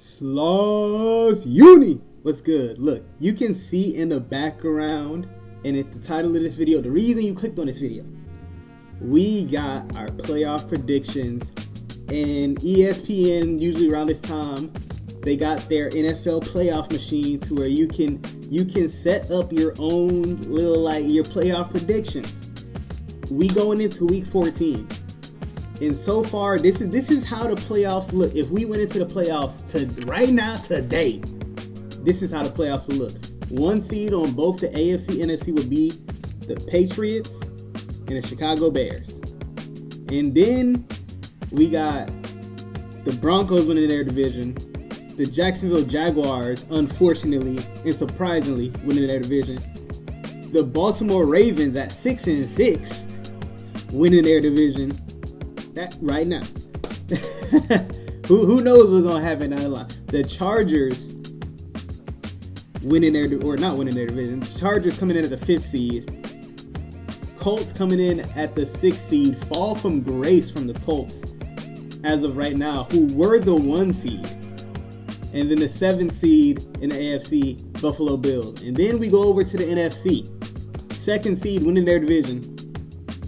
Sloth Uni. What's good? Look, you can see in the background and at the title of this video, the reason you clicked on this video, we got our playoff predictions, and ESPN, usually around this time, they got their NFL playoff machine to where you can set up your own little, your playoff predictions. We going into week 14. And so far, this is how the playoffs look. If we went into the playoffs today, this is how the playoffs would look. One seed on both the AFC and NFC would be the Patriots and the Chicago Bears. And then we got the Broncos winning their division, the Jacksonville Jaguars, unfortunately and surprisingly, winning their division, the Baltimore Ravens at 6-6 winning their division. That right now. who knows what's gonna happen down the line? The Chargers winning not winning their division. The Chargers coming in at the 5th seed. Colts coming in at the 6th seed. Fall from grace from the Colts as of right now, who were the 1 seed. And then the 7th seed in the AFC, Buffalo Bills. And then we go over to the NFC. 2nd seed winning their division,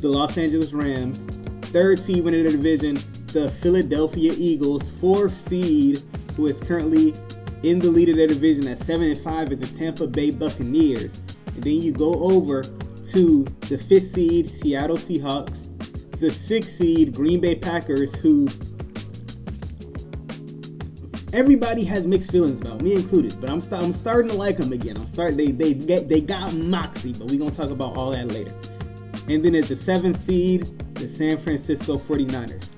the Los Angeles Rams. 3rd seed winning the division, the Philadelphia Eagles. 4th seed, who is currently in the lead of their division at 7-5, is the Tampa Bay Buccaneers. And then you go over to the 5th seed, Seattle Seahawks. The 6th seed, Green Bay Packers, who everybody has mixed feelings about, me included. But I'm starting to like them again. They got moxie, but we're gonna talk about all that later. And then at the 7th seed, the San Francisco 49ers.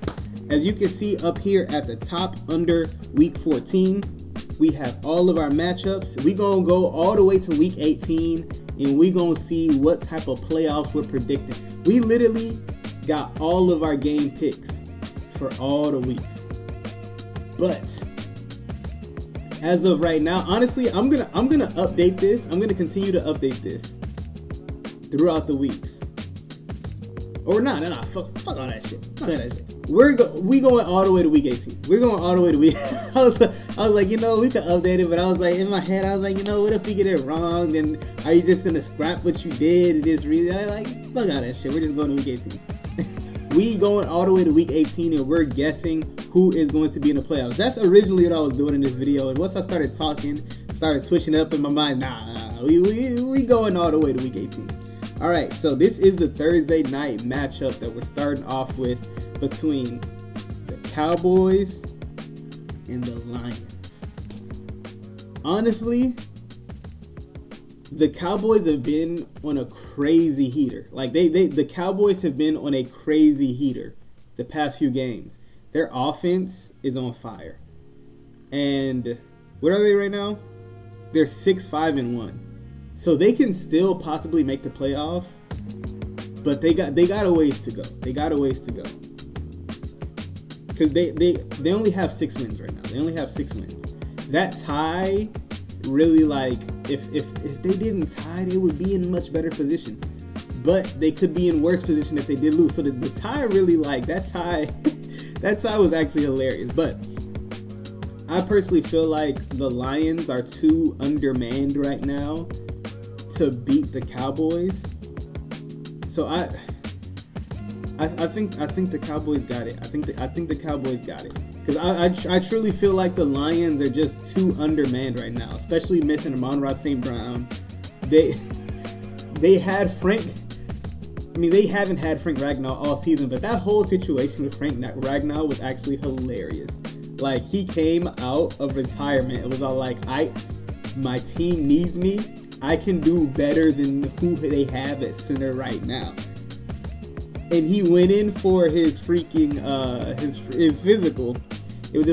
As you can see up here at the top under week 14, we have all of our matchups. We're going to go all the way to week 18, and we're going to see what type of playoffs we're predicting. We literally got all of our game picks for all the weeks. But as of right now, honestly, I'm gonna update this. I'm gonna continue to update this throughout the weeks. Or fuck all that shit. Fuck all that shit. We going all the way to week 18. We're going all the way to week. I was like, we could update it, but I was like, in my head, I was like, what if we get it wrong? Then are you just gonna scrap what you did? Fuck all that shit. We're just going to week 18. We going all the way to week 18, and we're guessing who is going to be in the playoffs. That's originally what I was doing in this video, and once I started talking, started switching up in my mind. We going all the way to week 18. All right, so this is the Thursday night matchup that we're starting off with between the Cowboys and the Lions. Honestly, the Cowboys have been on a crazy heater. The Cowboys have been on a crazy heater the past few games. Their offense is on fire. And what are they right now? They're 6-5-1. So they can still possibly make the playoffs, but they got a ways to go. They got a ways to go. Because they only have 6 wins right now. They only have 6 wins. That tie really, if they didn't tie, they would be in a much better position. But they could be in worse position if they did lose. So the tie really, that tie was actually hilarious. But I personally feel like the Lions are too undermanned right now to beat the Cowboys. So I think the Cowboys got it. I think the Cowboys got it. Because I truly feel like the Lions are just too undermanned right now, especially missing Amon-Ra St. Brown. They had Frank. They haven't had Frank Ragnow all season, but that whole situation with Frank Ragnow was actually hilarious. He came out of retirement. It was all my team needs me. I can do better than who they have at center right now. And he went in for his freaking his physical. It was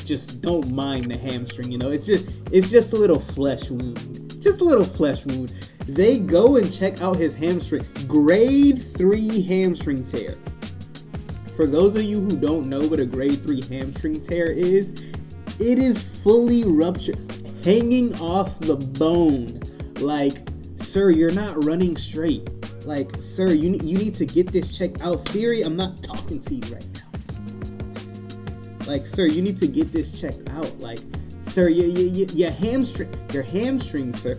just don't mind the hamstring, it's just a little flesh wound. Just a little flesh wound. They go and check out his hamstring. Grade 3 hamstring tear. For those of you who don't know what a grade 3 hamstring tear is, it is fully ruptured, hanging off the bone. Sir, you're not running straight. Sir, you need to get this checked out. Siri, I'm not talking to you right now. Like, sir, you need to get this checked out. Like, sir, your hamstring, sir.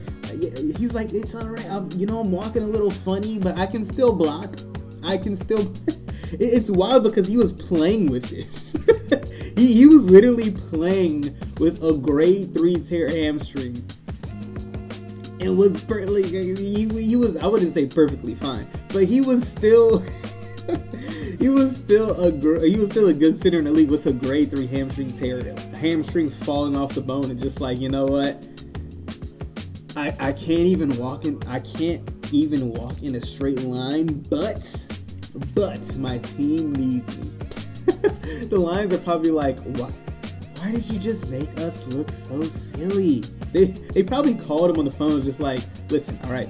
He's like, it's all right. I'm walking a little funny, but I can still block. It's wild because he was playing with this. he was literally playing with a grade 3 tear hamstring. It was he was, I wouldn't say perfectly fine, but he was still he was still a good center in the league with a grade 3 hamstring tear, hamstring falling off the bone, and just like, you know what? I can't even walk in a straight line, but my team needs me. The Lions are probably like, why did you just make us look so silly? They probably called him on the phone, just like, listen, all right,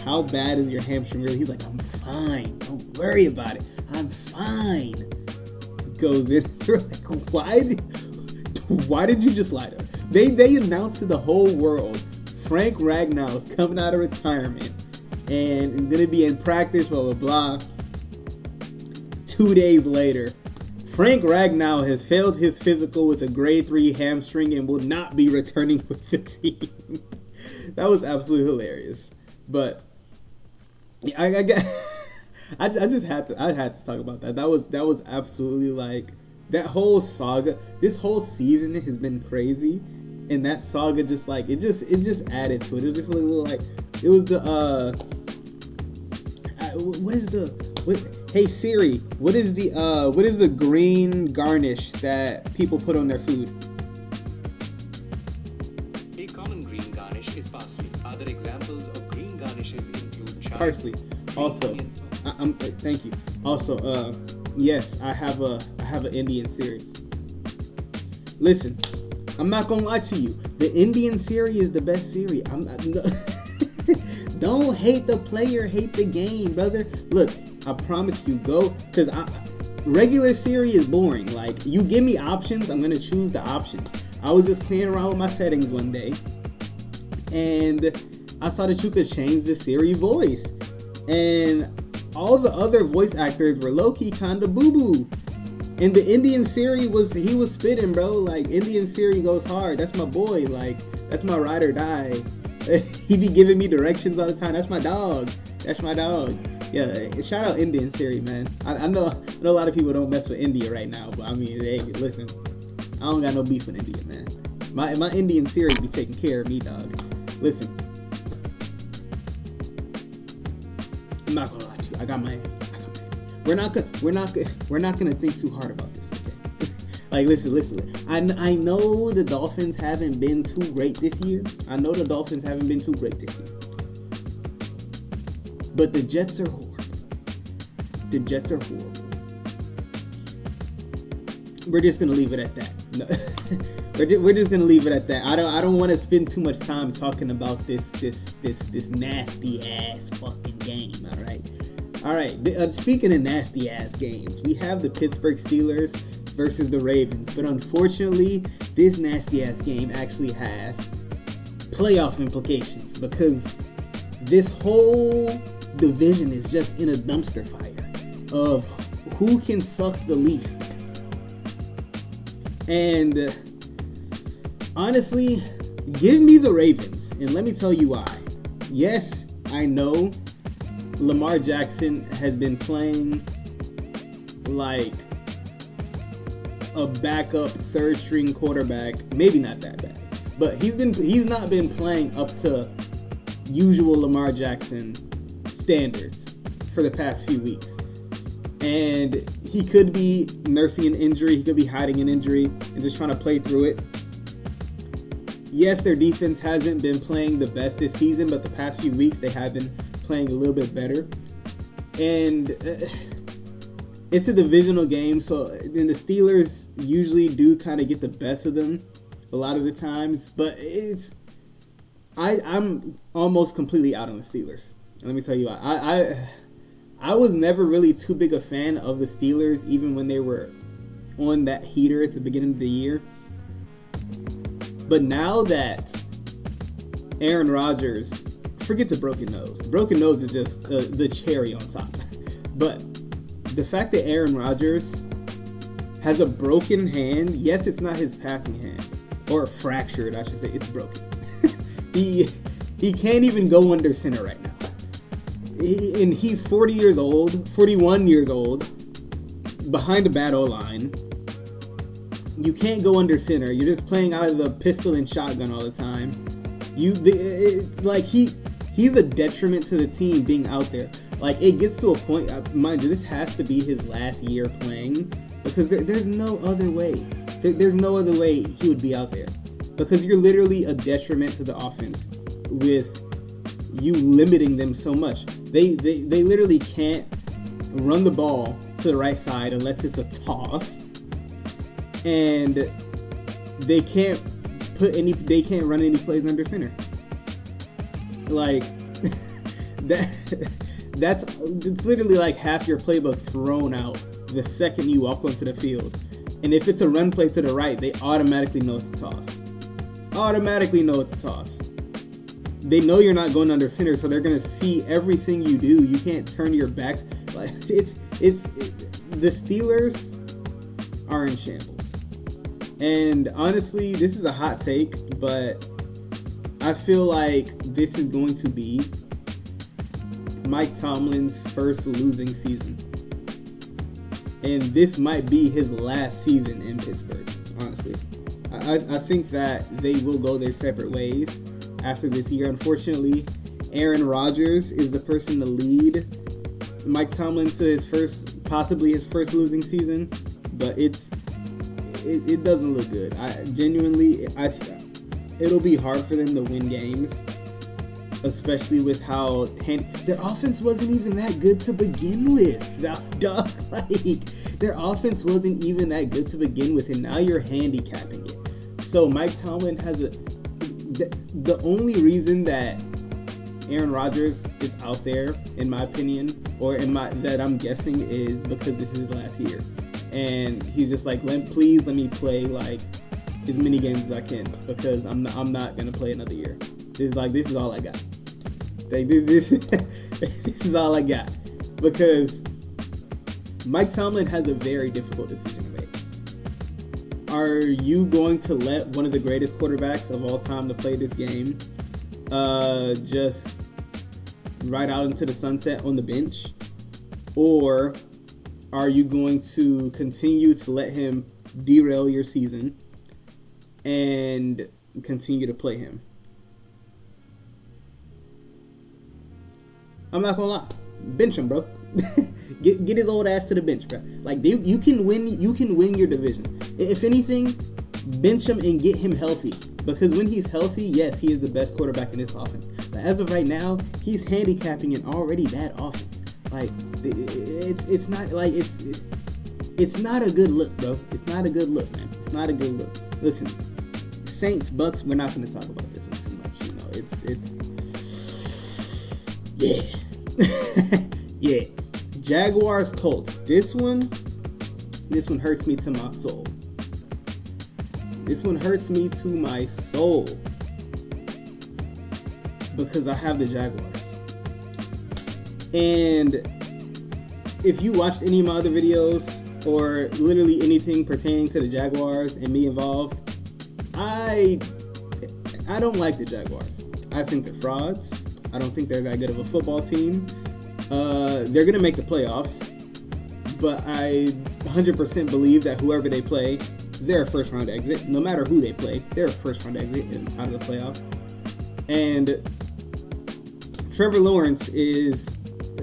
how bad is your hamstring really? He's like, I'm fine. Don't worry about it. I'm fine. Goes in. They're like, why did you just lie to us? They announced to the whole world, Frank Ragnow is coming out of retirement and is going to be in practice, blah, blah, blah. 2 days later, Frank Ragnow has failed his physical with a grade 3 hamstring and will not be returning with the team. That was absolutely hilarious. But I just had to talk about that. That was absolutely, like, that whole saga. This whole season has been crazy, and that saga just, like, it just added to it. It was just a little, like, it was hey Siri, what is the green garnish that people put on their food? A common green garnish is parsley. Other examples of green garnishes include parsley. Also, thank you. Also, yes, I have an Indian Siri. Listen, I'm not gonna lie to you. The Indian Siri is the best Siri. Don't hate the player, hate the game, brother. Look, I promise you, because regular Siri is boring. Like, you give me options, I'm gonna choose the options. I was just playing around with my settings one day, and I saw that you could change the Siri voice, and all the other voice actors were low-key kind of boo-boo. And the Indian Siri was spitting, bro. Like, Indian Siri goes hard. That's my boy. Like, that's my ride or die. He be giving me directions all the time. That's my dog. Yeah, shout out Indian Siri, man. I know a lot of people don't mess with India right now, but I mean, hey, listen, I don't got no beef with India, man. My Indian Siri be taking care of me, dog. Listen, I'm not gonna lie to you. I got my. We're not gonna think too hard about this, okay? Like, listen. I know the Dolphins haven't been too great this year. But the Jets are horrible. We're just gonna leave it at that. No. We're just gonna leave it at that. I don't want to spend too much time talking about this nasty ass fucking game. All right. Speaking of nasty ass games, we have the Pittsburgh Steelers versus the Ravens. But unfortunately, this nasty ass game actually has playoff implications, because this whole division is just in a dumpster fire of who can suck the least. And honestly, give me the Ravens, and let me tell you why. Yes, I know Lamar Jackson has been playing like a backup third string quarterback. Maybe not that bad, but he's not been playing up to usual Lamar Jackson standards for the past few weeks. And he could be nursing an injury, he could be hiding an injury and just trying to play through it. Yes, their defense hasn't been playing the best this season, but the past few weeks they have been playing a little bit better. And it's a divisional game, so then the Steelers usually do kind of get the best of them a lot of the times, but I'm almost completely out on the Steelers. Let me tell you why. I was never really too big a fan of the Steelers, even when they were on that heater at the beginning of the year. But now that Aaron Rodgers, forget the broken nose. The broken nose is just the cherry on top. But the fact that Aaron Rodgers has a broken hand. Yes, it's not his passing hand, or fractured, I should say. It's broken. he can't even go under center right now. And he's 41 years old, behind a bad O-line. You can't go under center. You're just playing out of the pistol and shotgun all the time. He's a detriment to the team being out there. Like, it gets to a point, mind you, this has to be his last year playing, because there's no other way. There's no other way he would be out there, because you're literally a detriment to the offense with you limiting them so much. They literally can't run the ball to the right side unless it's a toss, and they can't run any plays under center. Like it's literally like half your playbook thrown out the second you walk onto the field. And if it's a run play to the right, they automatically know it's a toss. They know you're not going under center, so they're gonna see everything you do. You can't turn your back. Like the Steelers are in shambles. And honestly, this is a hot take, but I feel like this is going to be Mike Tomlin's first losing season. And this might be his last season in Pittsburgh, honestly. I think that they will go their separate ways after this year. Unfortunately, Aaron Rodgers is the person to lead Mike Tomlin to possibly his first losing season, but it doesn't look good. It'll be hard for them to win games, especially with how their offense wasn't even that good to begin with. Their offense wasn't even that good to begin with, and now you're handicapping it. So Mike Tomlin has the only reason that Aaron Rodgers is out there, in my opinion, that I'm guessing, is because this is his last year, and he's just like, please let me play like as many games as I can, because I'm not gonna play another year. This is all I got. Like, this is all I got, because Mike Tomlin has a very difficult decision to make. Are you going to let one of the greatest quarterbacks of all time to play this game just ride out into the sunset on the bench? Or are you going to continue to let him derail your season and continue to play him? I'm not gonna lie, bench him, bro. get his old ass to the bench, bro. Like, you can win your division. If anything, bench him and get him healthy, because when he's healthy, yes, he is the best quarterback in this offense. But as of right now, he's handicapping an already bad offense. Like, it's not a good look, bro. It's not a good look, man. It's not a good look. Listen, Saints, Bucks, we're not going to talk about this one too much. You know, yeah. Yeah. Jaguars, Colts. This one hurts me to my soul. This one hurts me to my soul, because I have the Jaguars. And if you watched any of my other videos, or literally anything pertaining to the Jaguars and me involved, I don't like the Jaguars. I think they're frauds. I don't think they're that good of a football team. They're going to make the playoffs, but I 100% believe that whoever they play, they're a first-round exit. No matter who they play, they're a first-round exit out of the playoffs. And Trevor Lawrence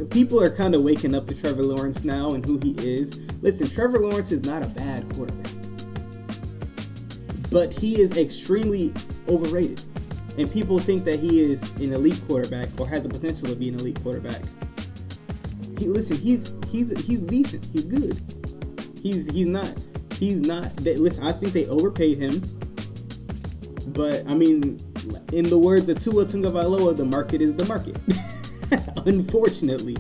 people are kind of waking up to Trevor Lawrence now and who he is. Listen, Trevor Lawrence is not a bad quarterback, but he is extremely overrated. And people think that he is an elite quarterback, or has the potential to be an elite quarterback. He's decent. He's good. He's not. Listen, I think they overpaid him. But I mean, in the words of Tua Tagovailoa, the market is the market. Unfortunately,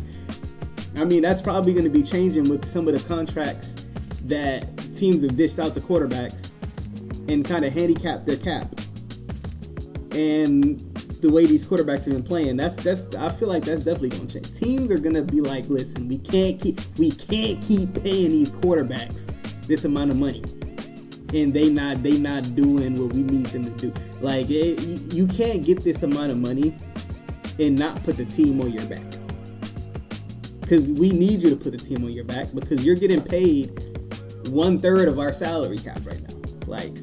I mean, that's probably going to be changing with some of the contracts that teams have dished out to quarterbacks and kind of handicapped their cap. And the way these quarterbacks have been playing, I feel like that's definitely going to change. Teams are going to be like, listen, we can't keep paying these quarterbacks this amount of money, and they not doing what we need them to do. Like you can't get this amount of money and not put the team on your back, because we need you to put the team on your back, because you're getting paid 1/3 of our salary cap right now. Like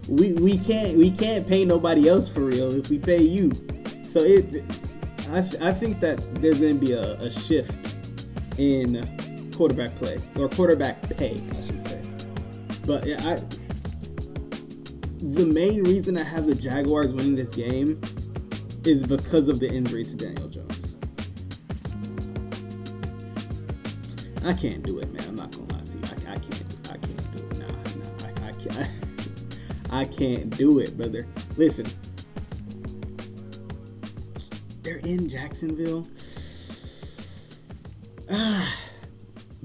we can't pay nobody else for real if we pay you. So I think that there's going to be a shift in quarterback play, or quarterback pay, I should say. But the main reason I have the Jaguars winning this game is because of the injury to Daniel Jones. I can't do it, man. I'm not gonna lie to you. I can't do it. Nah, I can't. I can't do it, brother. Listen, they're in Jacksonville.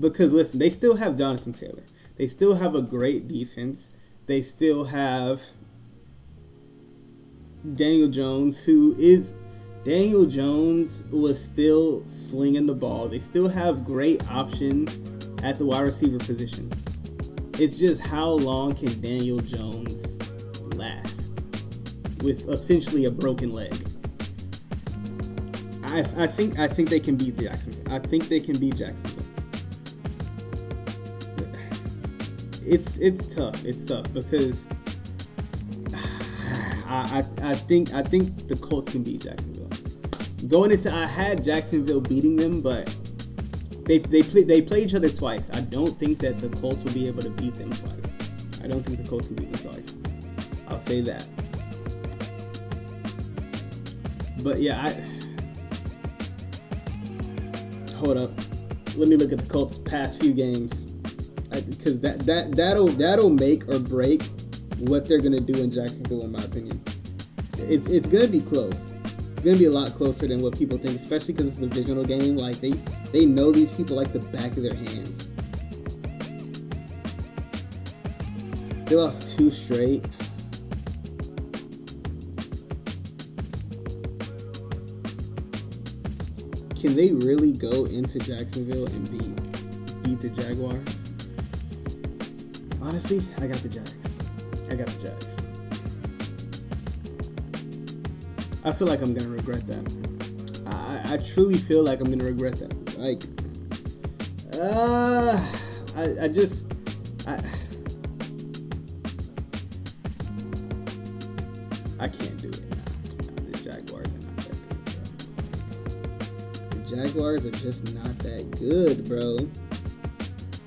Because listen, they still have Jonathan Taylor. They still have a great defense. They still have Daniel Jones, Daniel Jones was still slinging the ball. They still have great options at the wide receiver position. It's just how long can Daniel Jones last with essentially a broken leg? I think they can beat Jacksonville. I think they can beat Jacksonville. It's tough. It's tough because I think the Colts can beat Jacksonville. Going into, I had Jacksonville beating them, but they play each other twice. I don't think that the Colts will be able to beat them twice. I don't think the Colts can beat them twice. I'll say that. But yeah, hold up. Let me look at the Colts' past few games, because that'll make or break what they're gonna do in Jacksonville, in my opinion. It's gonna be close. It's gonna be a lot closer than what people think, especially because it's a divisional game. Like they know these people like the back of their hands. They lost 2 straight. Can they really go into Jacksonville and beat the Jaguars? Honestly, I got the Jags. I feel like I'm gonna regret that. I truly feel like I'm gonna regret that. Like, I can't do it. Nah, the Jaguars are not that good, bro. The Jaguars are just not that good, bro.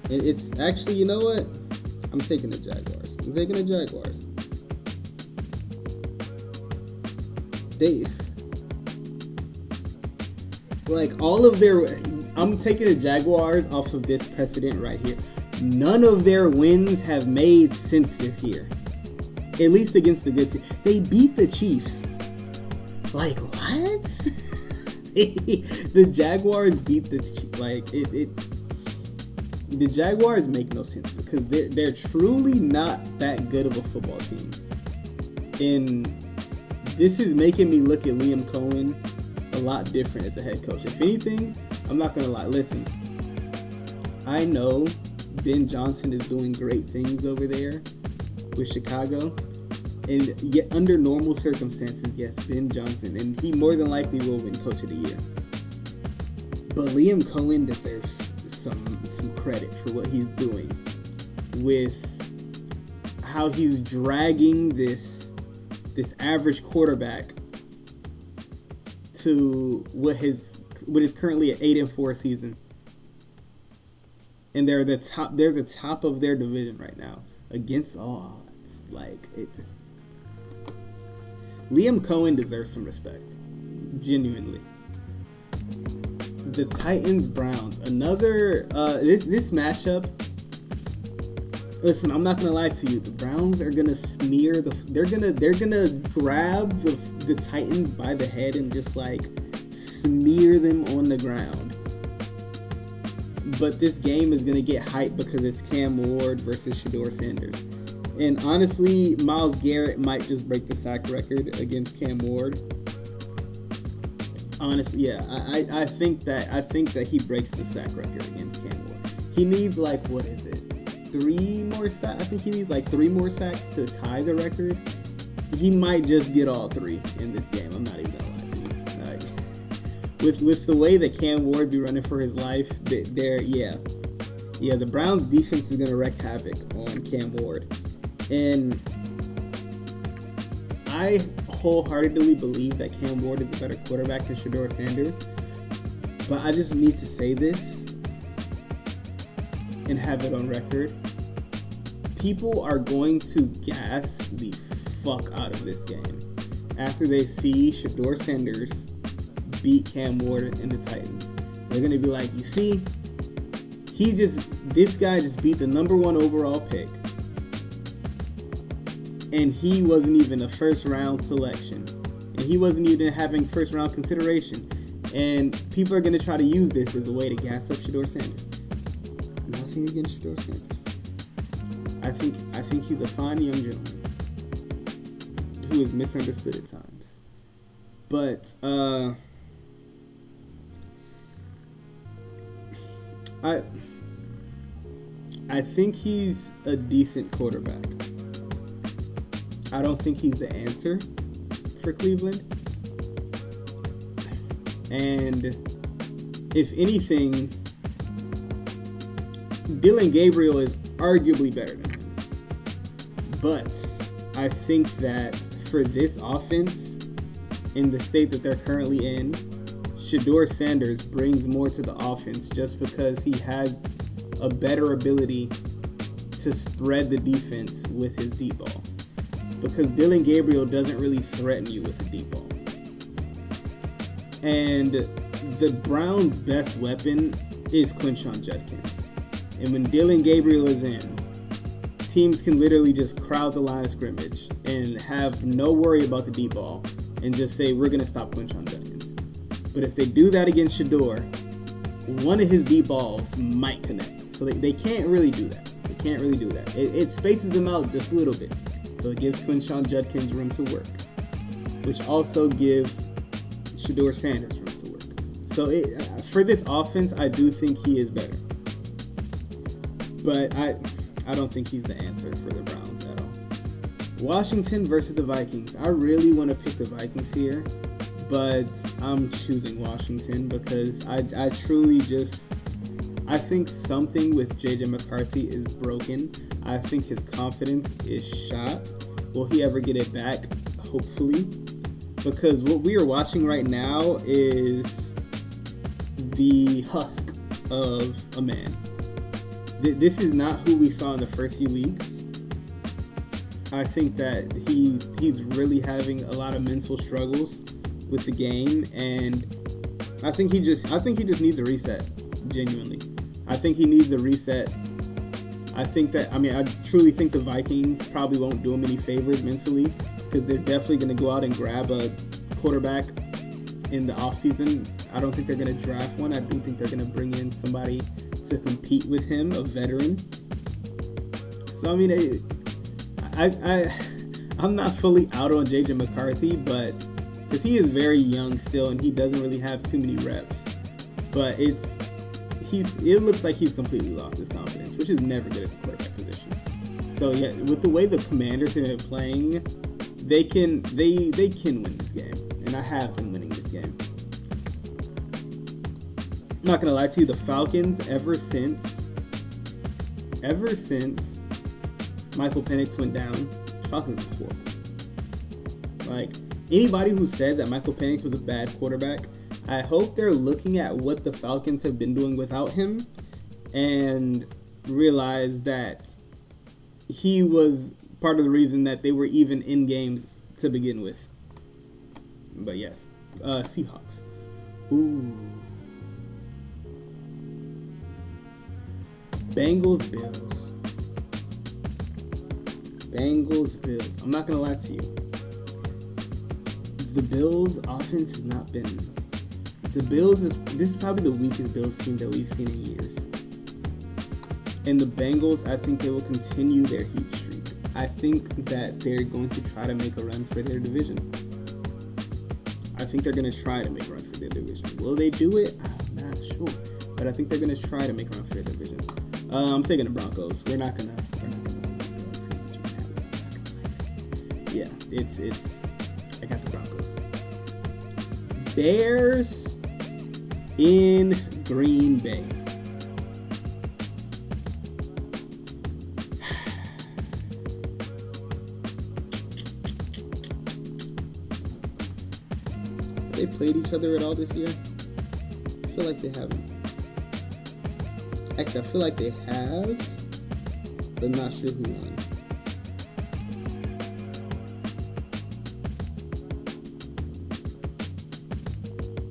And it's actually, you know what? I'm taking the Jaguars. I'm taking the Jaguars off of this precedent right here. None of their wins have made since this year. At least against the good team. They beat the Chiefs. Like, what? The Jaguars beat the Chiefs. Like, the Jaguars make no sense because they're truly not that good of a football team. And this is making me look at Liam Cohen a lot different as a head coach. If anything, I'm not going to lie. Listen, I know Ben Johnson is doing great things over there with Chicago. And yet, under normal circumstances, yes, Ben Johnson, and he more than likely will win Coach of the Year. But Liam Cohen deserves some credit for what he's doing with how he's dragging this average quarterback to what is currently an 8-4 season. And they're the top of their division right now against all odds. Like, Liam Cohen deserves some respect. Genuinely. The Titans-Browns. Another this matchup. Listen, I'm not gonna lie to you. The Browns are gonna smear they're gonna grab the Titans by the head and just like smear them on the ground. But this game is gonna get hyped because it's Cam Ward versus Shedeur Sanders. And honestly, Myles Garrett might just break the sack record against Cam Ward. Honestly, yeah, I think that he breaks the sack record against Cam Ward. He needs, like, what is it? 3 more sacks. I think he needs like 3 more sacks to tie the record. He might just get all 3 in this game. I'm not even gonna lie to you. Like, with the way that Cam Ward be running for his life, the Browns defense is gonna wreak havoc on Cam Ward, and I wholeheartedly believe that Cam Ward is a better quarterback than Shedeur Sanders. But I just need to say this and have it on record. People are going to gas the fuck out of this game after they see Shedeur Sanders beat Cam Ward and the Titans. They're going to be like, you see, this guy just beat the number 1 overall pick. And he wasn't even a first round selection. And he wasn't even having first round consideration. And people are going to try to use this as a way to gas up Shedeur Sanders. Nothing against Shedeur Sanders. I think he's a fine young gentleman who is misunderstood at times. But I think he's a decent quarterback. I don't think he's the answer for Cleveland. And if anything, Dylan Gabriel is arguably better than him. But I think that for this offense, in the state that they're currently in, Shedeur Sanders brings more to the offense just because he has a better ability to spread the defense with his deep ball. Because Dylan Gabriel doesn't really threaten you with a deep ball. And the Browns' best weapon is Quinshon Judkins. And when Dylan Gabriel is in, teams can literally just crowd the line of scrimmage and have no worry about the deep ball and just say, we're going to stop Quinshon Judkins. But if they do that against Shedeur, one of his deep balls might connect. So they can't really do that. They can't really do that. It spaces them out just a little bit. So it gives Quinshon Judkins room to work, which also gives Shedeur Sanders room to work. So for this offense, I do think he is better. But I don't think he's the answer for the Browns at all. Washington versus the Vikings. I really want to pick the Vikings here, but I'm choosing Washington because I truly just... I think something with J.J. McCarthy is broken. I think his confidence is shot. Will he ever get it back? Hopefully. Because what we are watching right now is the husk of a man. This is not who we saw in the first few weeks. I think that he's really having a lot of mental struggles with the game, and I think he just needs a reset. Genuinely, I think he needs a reset. I truly think the Vikings probably won't do him any favors mentally because they're definitely going to go out and grab a quarterback in the offseason. I don't think they're going to draft one. I do think they're going to bring in somebody to compete with him, a veteran. So, I'm not fully out on J.J. McCarthy, but because he is very young still and he doesn't really have too many reps. But it looks like he's completely lost his confidence, which is never good at the quarterback position. So yeah, with the way the Commanders have been playing, they can win this game, and I have them winning this game. I'm not gonna lie to you, the Falcons ever since Michael Penix went down, the Falcons were horrible. Like, anybody who said that Michael Penix was a bad quarterback, I hope they're looking at what the Falcons have been doing without him and realize that he was part of the reason that they were even in games to begin with. But yes, Seahawks. Ooh. Bengals, Bills. I'm not going to lie to you. The Bills' offense has not been... this is probably the weakest Bills team that we've seen in years. And the Bengals, I think they will continue their heat streak. I think that they're going to try to make a run for their division. I think they're going to try to make a run for their division. Will they do it? I'm not sure. But I think they're going to try to make a run for their division. I'm taking the Broncos. We're not gonna go too much on that. Yeah, it's. I got the Broncos. Bears in Green Bay. Have they played each other at all this year? I feel like they haven't. Actually, I feel like they have, but I'm not sure who won.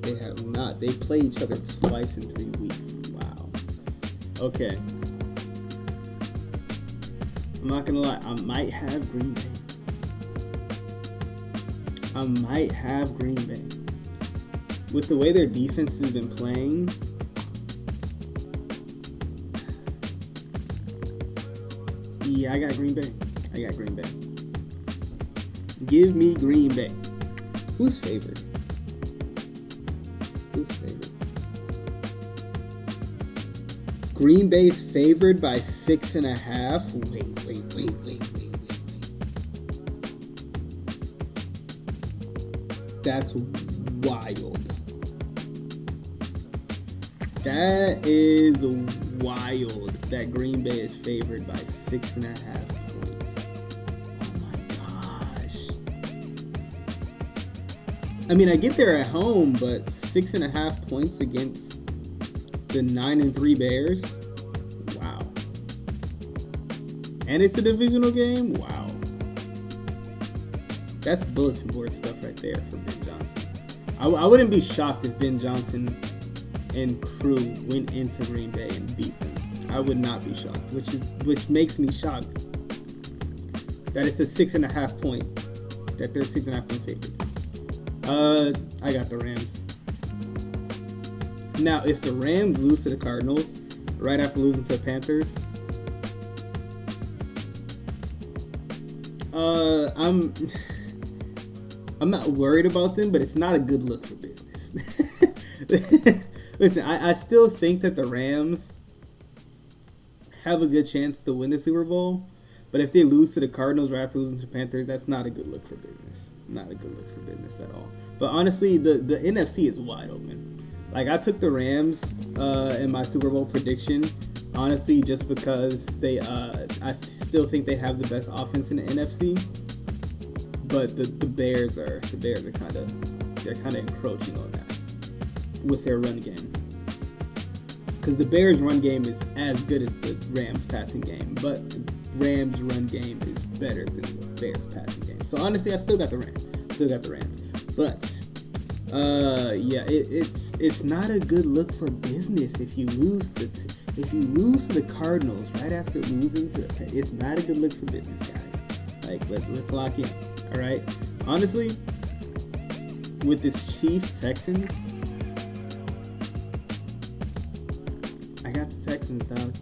They have not. They play each other twice in 3 weeks. Wow. Okay. I'm not gonna lie. I might have Green Bay. With the way their defense has been playing, yeah, I got Green Bay. Give me Green Bay. Who's favored? Green Bay's favored by 6.5. Wait. That's wild. That is wild that Green Bay is favored by 6.5 points. Oh my gosh. I mean, I get they're at home, but 6.5 points against the 9-3 Bears? Wow. And it's a divisional game? Wow. That's bulletin board stuff right there for Ben Johnson. I wouldn't be shocked if Ben Johnson and crew went into Green Bay and beat them. I would not be shocked, which makes me shocked that it's a 6.5 point, that they're 6.5 point favorites. I got the Rams. Now, if the Rams lose to the Cardinals right after losing to the Panthers, I'm not worried about them, but it's not a good look for business. Listen, I still think that the Rams have a good chance to win the Super Bowl, but if they lose to the Cardinals right after losing to the Panthers, that's not a good look for business. Not a good look for business at all. But honestly, the NFC is wide open. Like, I took the Rams in my Super Bowl prediction, honestly, just because I still think they have the best offense in the NFC. But the Bears are kind of encroaching on that with their run game. Because the Bears' run game is as good as the Rams' passing game, but the Rams' run game is better than the Bears' passing game. So honestly, I still got the Rams. But yeah, it's not a good look for business if you lose to the Cardinals right after losing to it's not a good look for business, guys. Like, let's lock in. All right. Honestly, with this Chiefs-Texans, I got the Texans, dog.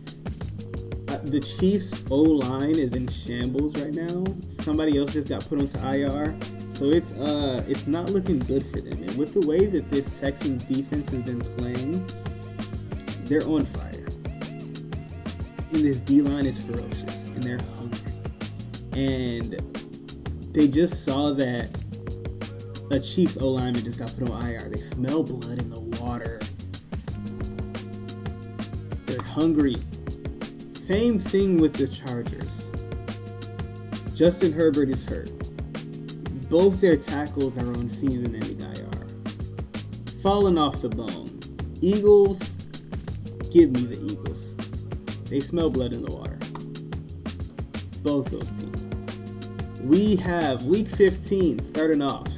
The Chiefs' O-line is in shambles right now. Somebody else just got put onto IR. So it's not looking good for them. And with the way that this Texans defense has been playing, they're on fire. And this D-line is ferocious. And they're hungry. And they just saw that a Chiefs O-lineman just got put on IR. They smell blood in the water. They're hungry. Same thing with the Chargers. Justin Herbert is hurt. Both their tackles are on season-ending IR. Falling off the bone. Eagles, give me the Eagles. They smell blood in the water. Both those teams. We have Week 15 starting off.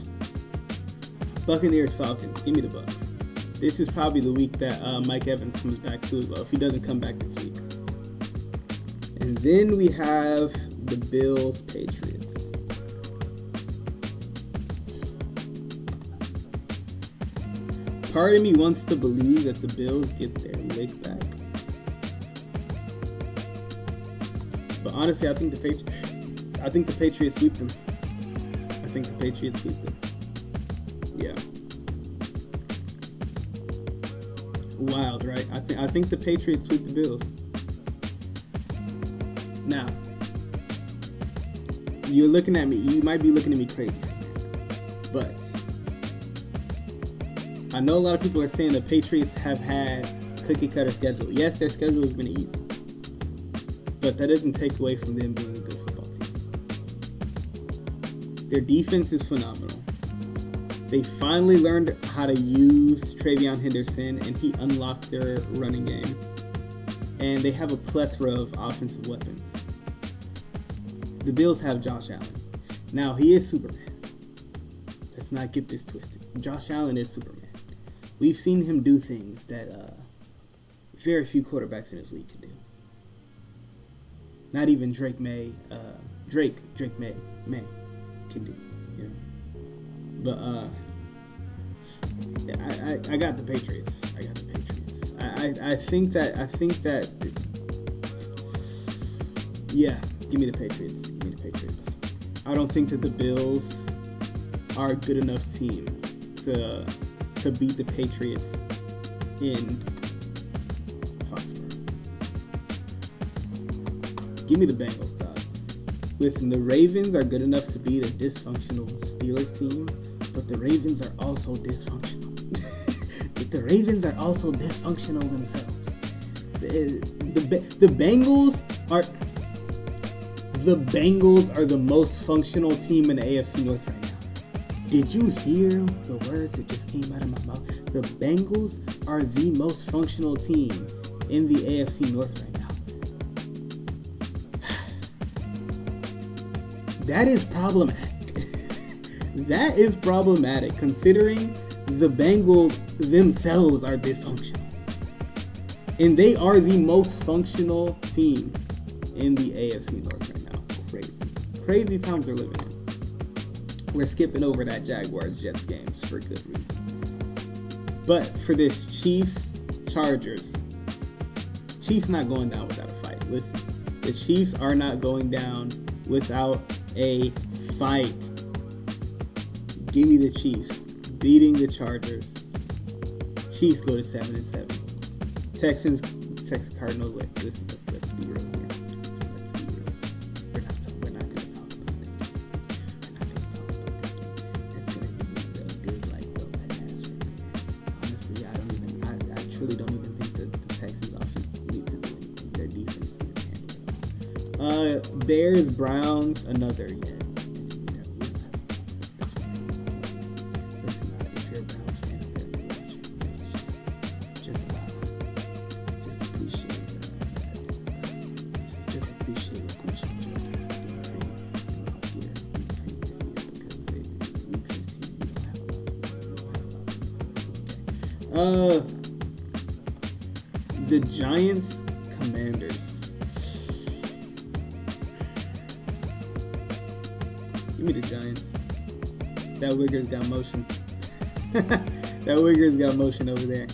Buccaneers, Falcons. Give me the Bucs. This is probably the week that Mike Evans comes back to as well, if he doesn't come back this week. And then we have the Bills, Patriots. Part of me wants to believe that the Bills get their leg back. But honestly, I think the Patriots sweep them. Yeah. Wild, right? I think the Patriots sweep the Bills. Now, you're looking at me. You might be looking at me crazy, but I know a lot of people are saying the Patriots have had cookie cutter schedule. Yes, their schedule has been easy, but that doesn't take away from them being a good football team. Their defense is phenomenal. They finally learned how to use Travion Henderson, and he unlocked their running game. And they have a plethora of offensive weapons. The Bills have Josh Allen. Now, he is Superman. Let's not get this twisted. Josh Allen is Superman. We've seen him do things that very few quarterbacks in this league can do. Not even Drake May can do. You know. But I got the Patriots. I think that yeah, give me the Patriots. I don't think that the Bills are a good enough team to beat the Patriots in Foxborough. Give me the Bengals, dog. Listen, the Ravens are good enough to beat a dysfunctional Steelers team, but the Ravens are also dysfunctional. The Ravens are also dysfunctional themselves. The Bengals are the most functional team in the AFC North right now. Did you hear the words that just came out of my mouth? The Bengals are the most functional team in the AFC North right now. That is problematic. That is problematic considering the Bengals themselves are dysfunctional. And they are the most functional team in the AFC North right now. Crazy times we're living in. We're skipping over that Jaguars-Jets games for good reason. But for this Chiefs-Chargers, Chiefs not going down without a fight. Listen, the Chiefs are not going down without a fight. Give me the Chiefs beating the Chargers. Chiefs go to 7-7. Texans, Cardinals. Listen, let's be real here. Let's be real. We're not going to talk about that game. It's going to be a good, well, that ass right there. Honestly, I truly don't even think the Texans offense need to do anything. Their defense is handle it all. Bears, Browns, another, yeah. The Giants, Commanders. Give me the Giants. That Wigger's got motion. That Wigger's got motion over there.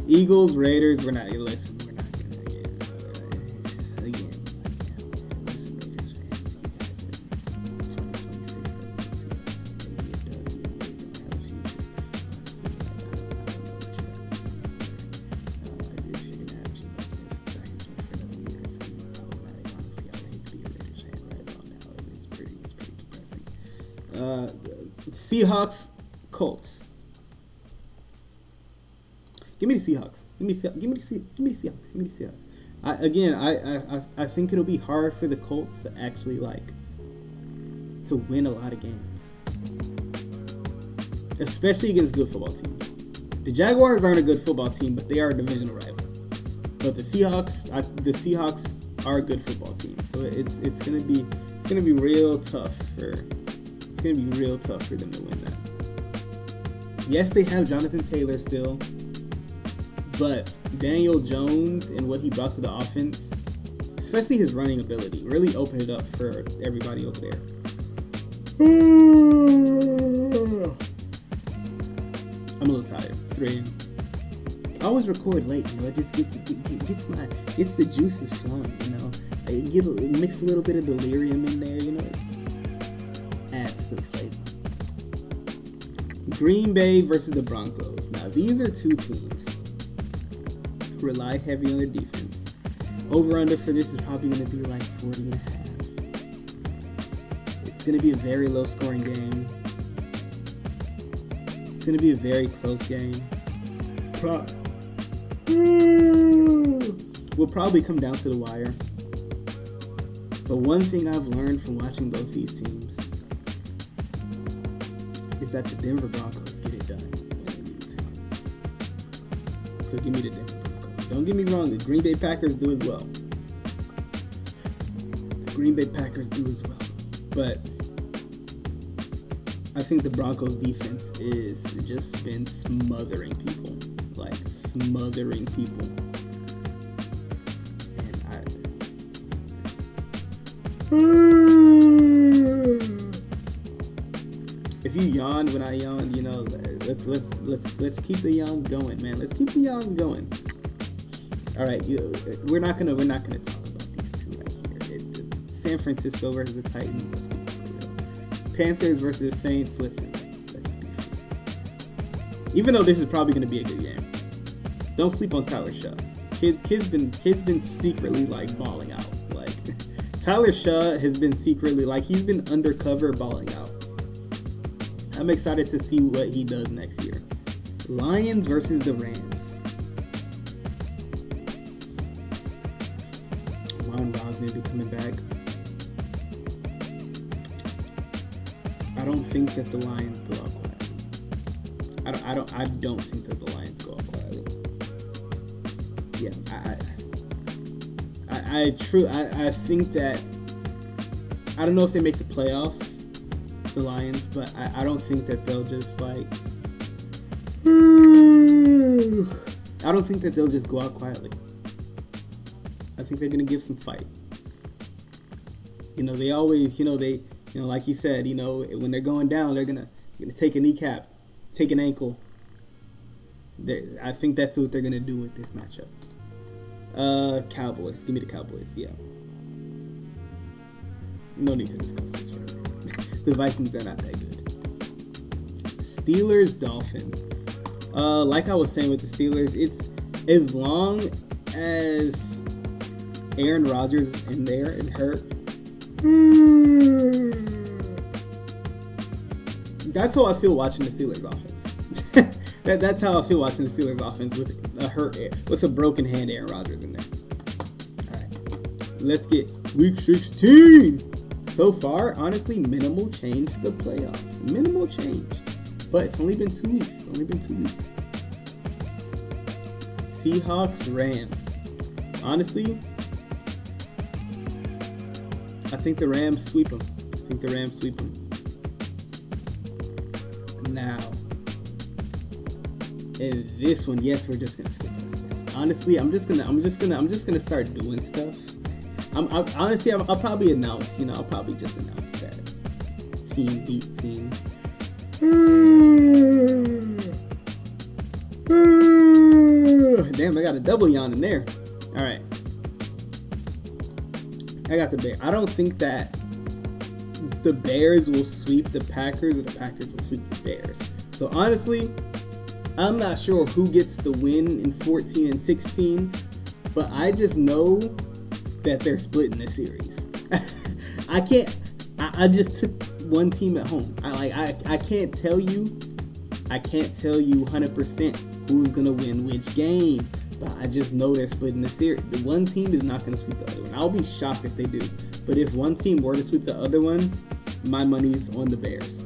Eagles, Raiders. We're not gonna listen. We're not gonna again. Listen, Raiders fans. You guys, 2026 doesn't look too bad. Maybe it does. You really don't have a future. Honestly, I don't know what you got. If you're gonna have Geno Smith back again for another year, it's gonna be problematic. Honestly, I would hate to be a Raiders fan right about now. It's pretty depressing. Seahawks, Colts. Give me the Seahawks. Give me the Seahawks. I think it'll be hard for the Colts to actually to win a lot of games, especially against good football teams. The Jaguars aren't a good football team, but they are a divisional rival. But the Seahawks are a good football team. So it's gonna be real tough for them to win that. Yes, they have Jonathan Taylor still. But Daniel Jones and what he brought to the offense, especially his running ability, really opened it up for everybody over there. I'm a little tired. It's 3 a.m. I always record late, it just gets the juices flowing, It mix a little bit of delirium in there, it adds to the flavor. Green Bay versus the Broncos. Now, these are two teams rely heavy on their defense, Over under for this is probably going to be like 40.5. It's going to be a very low scoring game. It's going to be a very close game. Will probably come down to the wire. But one thing I've learned from watching both these teams is that the Denver Broncos get it done when they need to. So give me the Denver Broncos. Don't get me wrong, the Green Bay Packers do as well. But I think the Broncos defense is just been smothering people. Like smothering people. If you yawned when I yawned, you know, let's keep the yawns going, man. Let's keep the yawns going. All right, we're not gonna talk about these two right here. San Francisco versus the Titans. Let's be for real. Panthers versus Saints. Listen, let's be for real. Even though this is probably gonna be a good game, don't sleep on Tyler Shaw. Kids been secretly like balling out. Like Tyler Shaw has been secretly like he's been undercover balling out. I'm excited to see what he does next year. Lions versus the Rams. Ron Ross may be coming back. I don't think that the Lions go out quietly. I don't think that the Lions go out quietly. Yeah, I think that I don't know if they make the playoffs, the Lions, but I don't think that they'll just like I don't think that they'll just go out quietly. I think they're gonna give some fight. You know, they always, like you said, when they're going down, they're gonna take a kneecap, take an ankle. I think that's what they're gonna do with this matchup. Cowboys. Give me the Cowboys. Yeah. No need to discuss this further. The Vikings are not that good. Steelers, Dolphins. Like I was saying with the Steelers, it's as long as Aaron Rodgers is in there and hurt. That's how I feel watching the Steelers offense. That's how I feel watching the Steelers offense with a broken hand Aaron Rodgers in there. All right, let's get Week 16. So far, honestly, minimal change to the playoffs. Minimal change, but it's only been 2 weeks. Seahawks, Rams. Honestly, I think the Rams sweep them. Now, in this one, yes, we're just gonna skip over this. Honestly, I'm just gonna start doing stuff. I'll probably announce. I'll probably just announce that team beat team. Damn, I got a double yawn in there. All right, I got the Bears. I don't think that the Bears will sweep the Packers or the Packers will sweep the Bears. So honestly, I'm not sure who gets the win in 14 and 16, but I just know that they're splitting the series. I just took one team at home. I can't tell you 100% who's gonna win which game, but I just know they're splitting the series. The one team is not gonna sweep the other one. I'll be shocked if they do. But if one team were to sweep the other one, my money's on the Bears.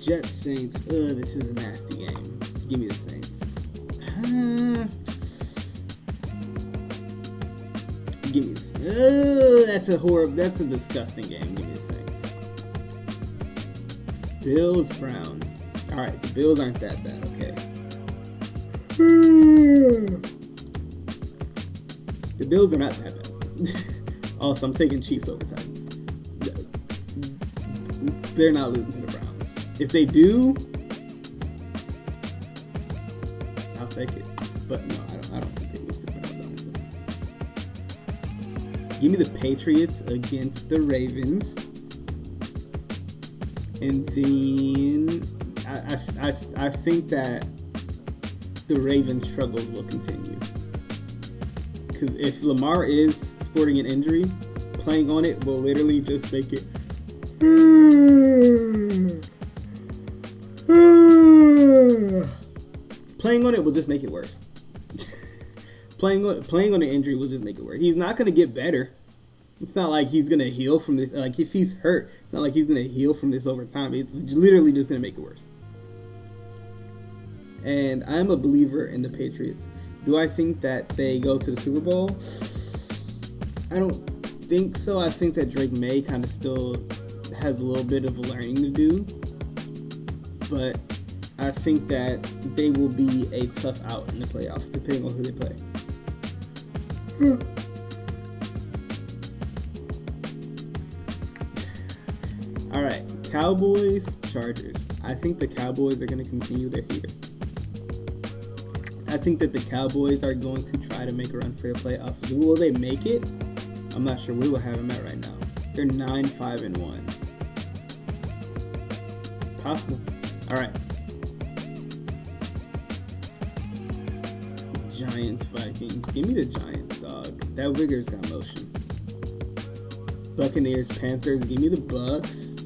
Jets, Saints. This is a nasty game. Give me the Saints. Give me the that's a disgusting game. Give me the Saints. Bills, Brown. Alright, the Bills aren't that bad, okay. The Bills are not that bad. Also, I'm taking Chiefs over Titans. They're not losing to the Browns. If they do, I'll take it. But no, I don't think they lose to the Browns, honestly. Give me the Patriots against the Ravens. And then I think that the Ravens' struggles will continue. because if Lamar is sporting an injury, playing on it will literally just make it. Playing on it will just make it worse. playing on an injury will just make it worse. He's not gonna get better. It's not like he's gonna heal from this. Like if he's hurt, it's not like he's gonna heal from this over time. It's literally just gonna make it worse. And I'm a believer in the Patriots. Do I think that they go to the Super Bowl? I don't think so. I think that Drake May kind of still has a little bit of learning to do. But I think that they will be a tough out in the playoffs, depending on who they play. All right, Cowboys, Chargers. I think the Cowboys are going to continue their heater. I think that the Cowboys are going to try to make a run for the playoffs. Will they make it? I'm not sure where we'll have them at right now. They're 9-5-1. Possible. All right. Giants, Vikings. Give me the Giants, dog. That Wigger's got motion. Buccaneers, Panthers. Give me the Bucks.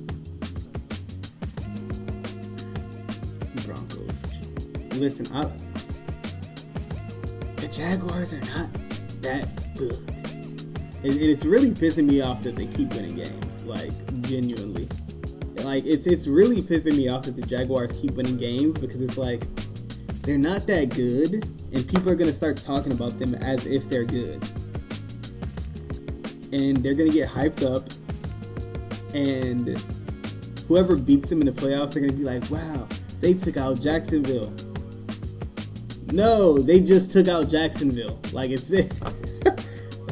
Broncos. Listen, the Jaguars are not that good. And it's really pissing me off that they keep winning games. Like, genuinely. Like, it's really pissing me off that the Jaguars keep winning games because it's like, they're not that good, and people are going to start talking about them as if they're good. And they're going to get hyped up, and whoever beats them in the playoffs are going to be like, wow, they took out Jacksonville. No, they just took out Jacksonville. Like, it's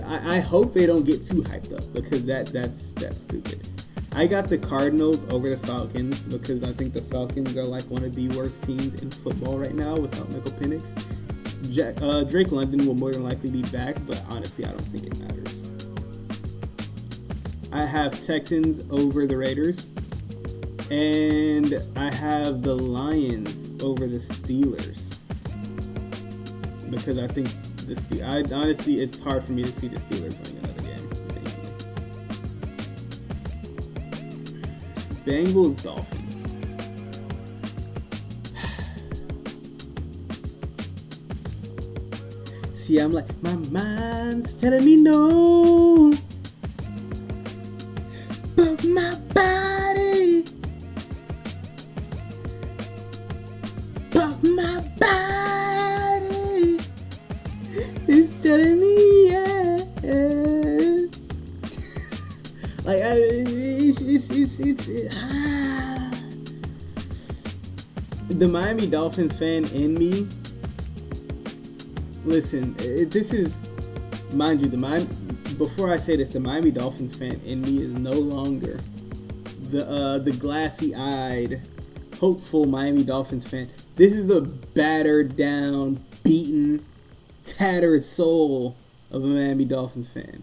I hope they don't get too hyped up because that's stupid. I got the Cardinals over the Falcons because I think the Falcons are like one of the worst teams in football right now without Michael Penix. Drake London will more than likely be back, but honestly, I don't think it matters. I have Texans over the Raiders, and I have the Lions over the Steelers because I think honestly, it's hard for me to see the Steelers winning another game. Bengals, Dolphins. See, I'm like, my mind's telling me no, but my body, is telling me yes. Like, the Miami Dolphins fan in me. Listen, this is, mind you, before I say this, the Miami Dolphins fan in me is no longer the glassy-eyed, hopeful Miami Dolphins fan. This is the battered down, beaten, tattered soul of a Miami Dolphins fan.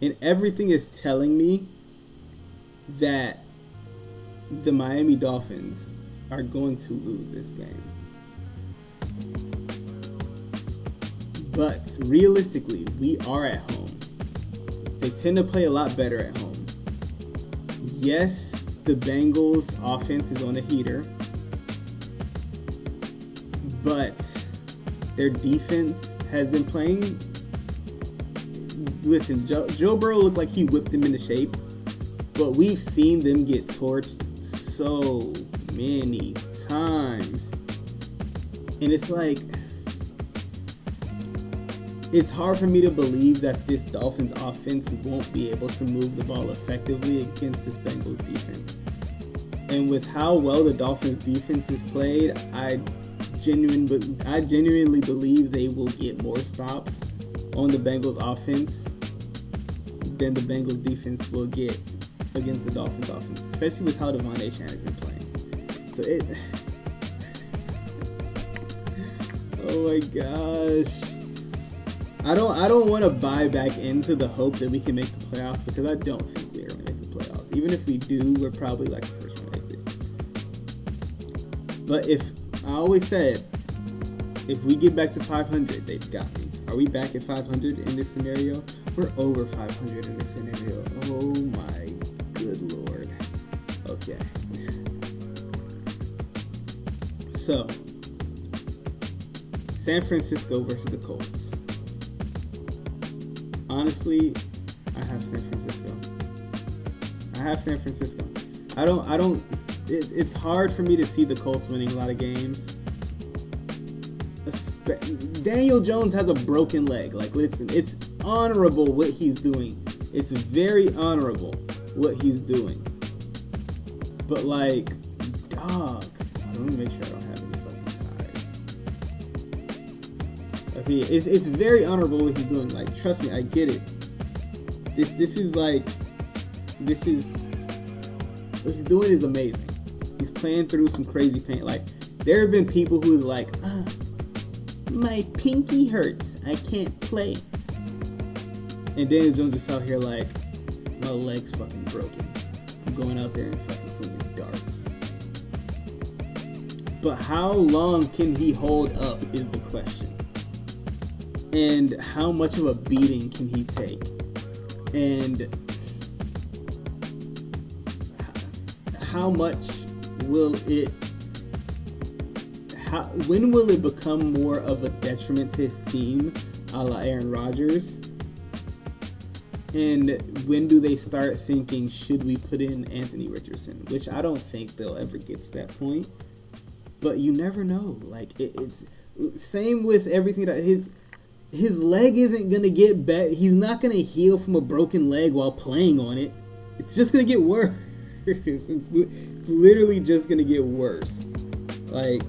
And everything is telling me that the Miami Dolphins are going to lose this game. But realistically, we are at home. They tend to play a lot better at home. Yes, the Bengals offense is on a heater, but their defense has been playing. Listen, Joe Burrow looked like he whipped them into shape, but we've seen them get torched so many times. And it's like, it's hard for me to believe that this Dolphins offense won't be able to move the ball effectively against this Bengals defense. And with how well the Dolphins defense is played, I genuinely believe they will get more stops on the Bengals offense than the Bengals defense will get against the Dolphins offense, especially with how Devon Shannon has been playing. So oh my gosh. I don't want to buy back into the hope that we can make the playoffs because I don't think we're going to make the playoffs. Even if we do, we're probably like a first round exit. But I always said, if we get back to 500, they've got me. Are we back at 500 in this scenario? We're over 500 in this scenario. Oh my good lord. Okay. So, San Francisco versus the Colts. Honestly, I have San Francisco. It's hard for me to see the Colts winning a lot of games. Daniel Jones has a broken leg. Like, listen, it's honorable what he's doing. It's very honorable what he's doing. But, like, dog. Let me make sure I don't have any fucking ties. Okay, it's very honorable what he's doing. Like, trust me, I get it. This is what he's doing is amazing. He's playing through some crazy pain. Like, there have been people who's like, my pinky hurts, I can't play. And Daniel Jones just out here like, my leg's fucking broken. I'm going out there and fucking swinging darts. But how long can he hold up is the question. And how much of a beating can he take? And how much will it... when will it become more of a detriment to his team, a la Aaron Rodgers? And when do they start thinking, should we put in Anthony Richardson? Which I don't think they'll ever get to that point. But you never know. Like, it's same with everything. That his leg isn't going to get better. He's not going to heal from a broken leg while playing on it. It's just going to get worse. It's literally just going to get worse. Like,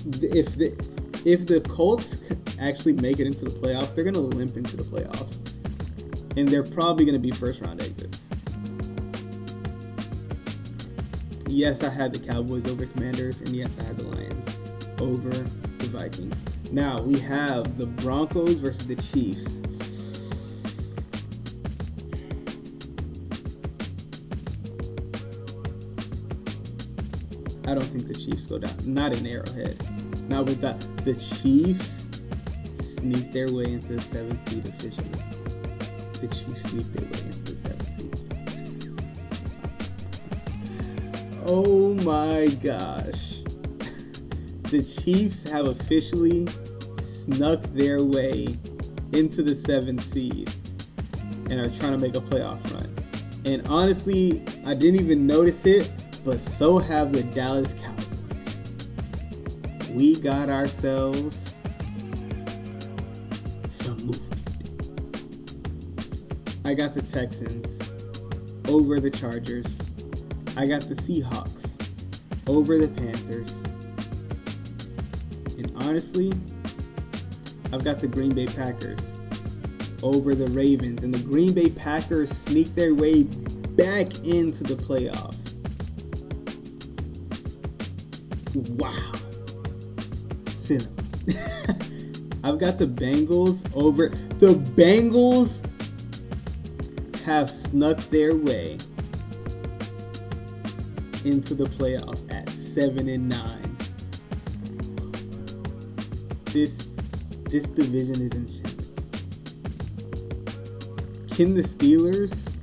if the Colts actually make it into the playoffs, they're going to limp into the playoffs. And they're probably going to be first round exits. Yes, I had the Cowboys over Commanders, and yes, I had the Lions over the Vikings. Now, we have the Broncos versus the Chiefs. I don't think the Chiefs go down. Not in Arrowhead. Now, with that, the Chiefs sneak their way into the 7th seed officially. The Chiefs sneak their way into the 7th seed. Oh my gosh. The Chiefs have officially snuck their way into the 7th seed and are trying to make a playoff run. And honestly, I didn't even notice it, but so have the Dallas Cowboys. We got ourselves some movement. I got the Texans over the Chargers. I got the Seahawks over the Panthers. And honestly, I've got the Green Bay Packers over the Ravens. And the Green Bay Packers sneak their way back into the playoffs. Wow. Cinema. I've got the Bengals over. The Bengals have snuck their way into the playoffs at 7-9. This division is in shambles. Can the Steelers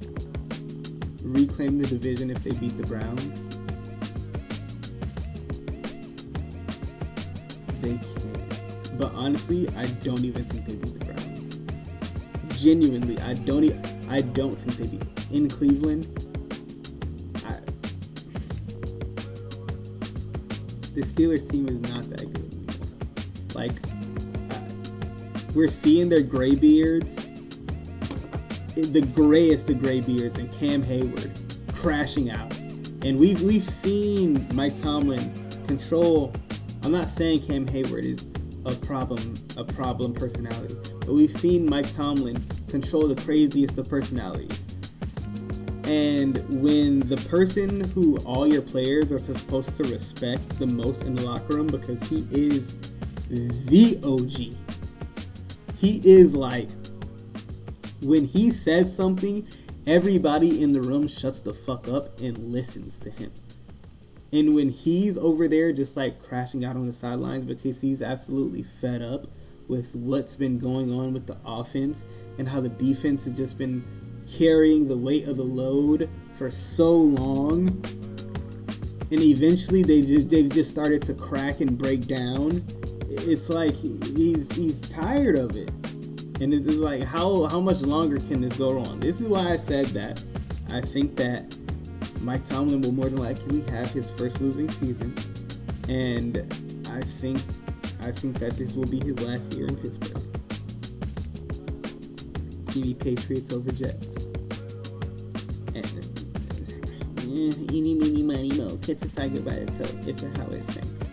reclaim the division if they beat the Browns? They can't. But honestly, I don't even think they beat the Browns. Genuinely, I don't think they beat in Cleveland. The Steelers team is not that good anymore. Like, we're seeing their gray beards, the grayest of gray beards, and Cam Hayward crashing out. And we've seen Mike Tomlin control. I'm not saying Cam Hayward is a problem personality, but we've seen Mike Tomlin control the craziest of personalities. And when the person who all your players are supposed to respect the most in the locker room, because he is the OG, he is like, when he says something, everybody in the room shuts the fuck up and listens to him. And when he's over there just like crashing out on the sidelines because he's absolutely fed up with what's been going on with the offense and how the defense has just been carrying the weight of the load for so long, and eventually they've just started to crack and break down. It's like he's tired of it, and it's like how much longer can this go on? This is why I said that I think that Mike Tomlin will more than likely have his first losing season, and I think that this will be his last year in Pittsburgh. Give me Patriots over Jets. Eeny, meeny, miny, mo. Catch a tiger by the toe. If and how it sings.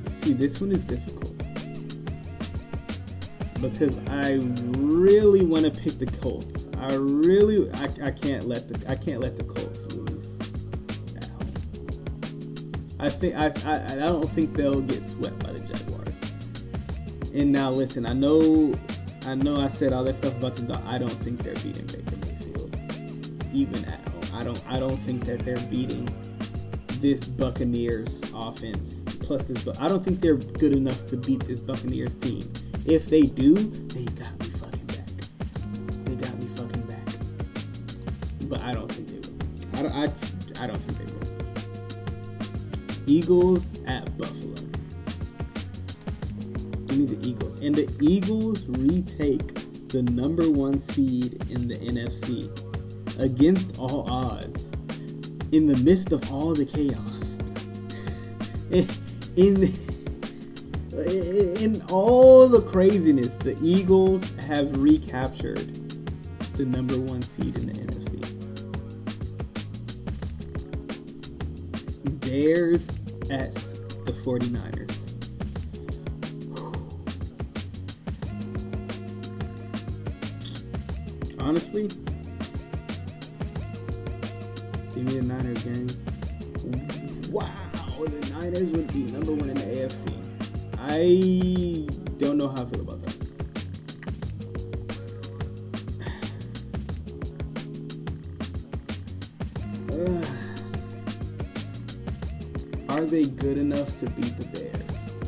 See, this one is difficult because I really want to pick the Colts. I can't let the Colts lose at home. I don't think they'll get swept by the Jaguars. And now listen, I know I said all that stuff about the Dog. I don't think they're beating Baker Mayfield, even at home. I don't think that they're beating this Buccaneers offense. Plus this, I don't think they're good enough to beat this Buccaneers team. If they do, they got me fucking back. But I don't think they will. I don't think they will. Eagles at Buffalo. Give me the Eagles. And the Eagles retake the number 1 seed in the NFC against all odds, in the midst of all the chaos, in all the craziness. The Eagles have recaptured the number 1 seed in the NFC. Bears at the 49ers. Honestly, give me the Niners, gang. Wow, the Niners would be number 1 in the AFC. I don't know how I feel about that. Are they good enough to beat the Bears?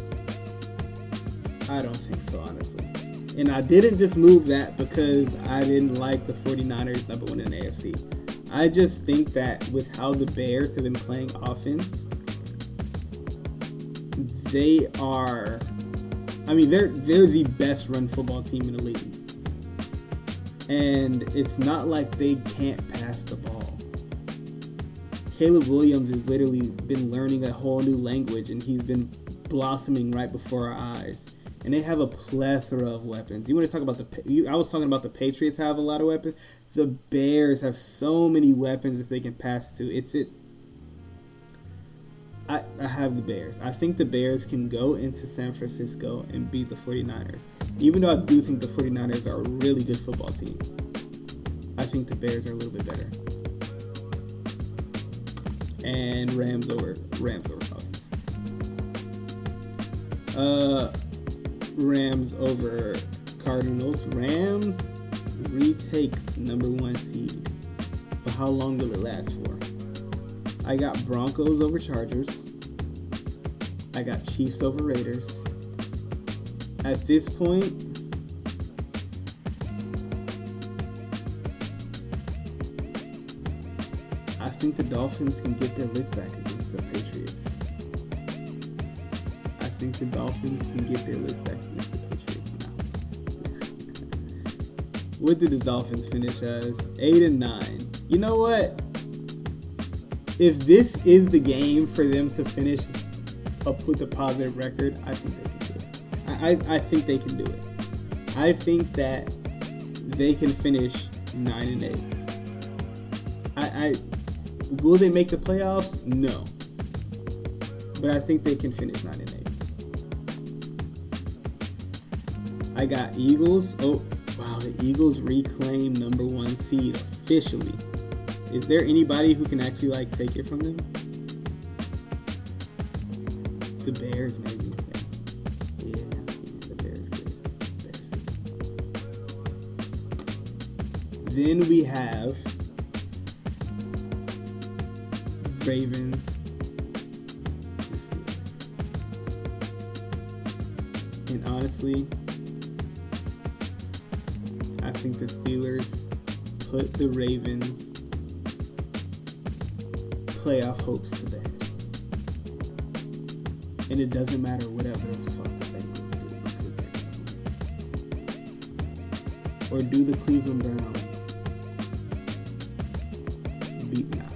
I don't think so, honestly. And I didn't just move that because I didn't like the 49ers number 1 in the AFC. I just think that with how the Bears have been playing offense, they're the best run football team in the league. And it's not like they can't pass the ball. Caleb Williams has literally been learning a whole new language, and he's been blossoming right before our eyes. And they have a plethora of weapons. You want to talk about I was talking about the Patriots have a lot of weapons. The Bears have so many weapons that they can pass to. I have the Bears. I think the Bears can go into San Francisco and beat the 49ers. Even though I do think the 49ers are a really good football team, I think the Bears are a little bit better. And Rams over Falcons. Rams over Cardinals. Rams retake number 1 seed. But how long will it last for? I got Broncos over Chargers. I got Chiefs over Raiders. At this point, I think the Dolphins can get their lick back against the Patriots. I think the Dolphins can get their lick back against the Patriots now. What did the Dolphins finish as? 8-9. You know what? If this is the game for them to finish up with a positive record, I think they can do it. I think they can do it. I think that they can finish 9-8. Will they make the playoffs? No. But I think they can finish 9-8. I got Eagles. Oh, wow. The Eagles reclaim number 1 seed officially. Is there anybody who can actually take it from them? The Bears, maybe. Yeah, the Bears good. Then we have Ravens, the honestly, I think the Steelers put the Ravens' playoff hopes to bed. And it doesn't matter whatever the fuck the Bengals do because they're going to win. Or do the Cleveland Browns beat now?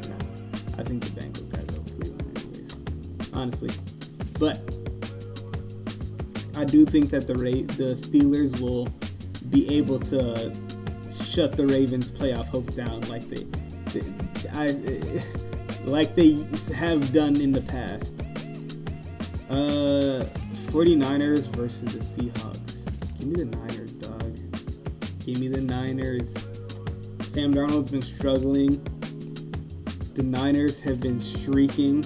No. I think the Bengals got to go with Cleveland anyways. Honestly. But I do think that the Steelers will be able to shut the Ravens' playoff hopes down like they have done in the past. 49ers versus the Seahawks. Give me the Niners, dog. Give me the Niners. Sam Darnold's been struggling. The Niners have been shrieking.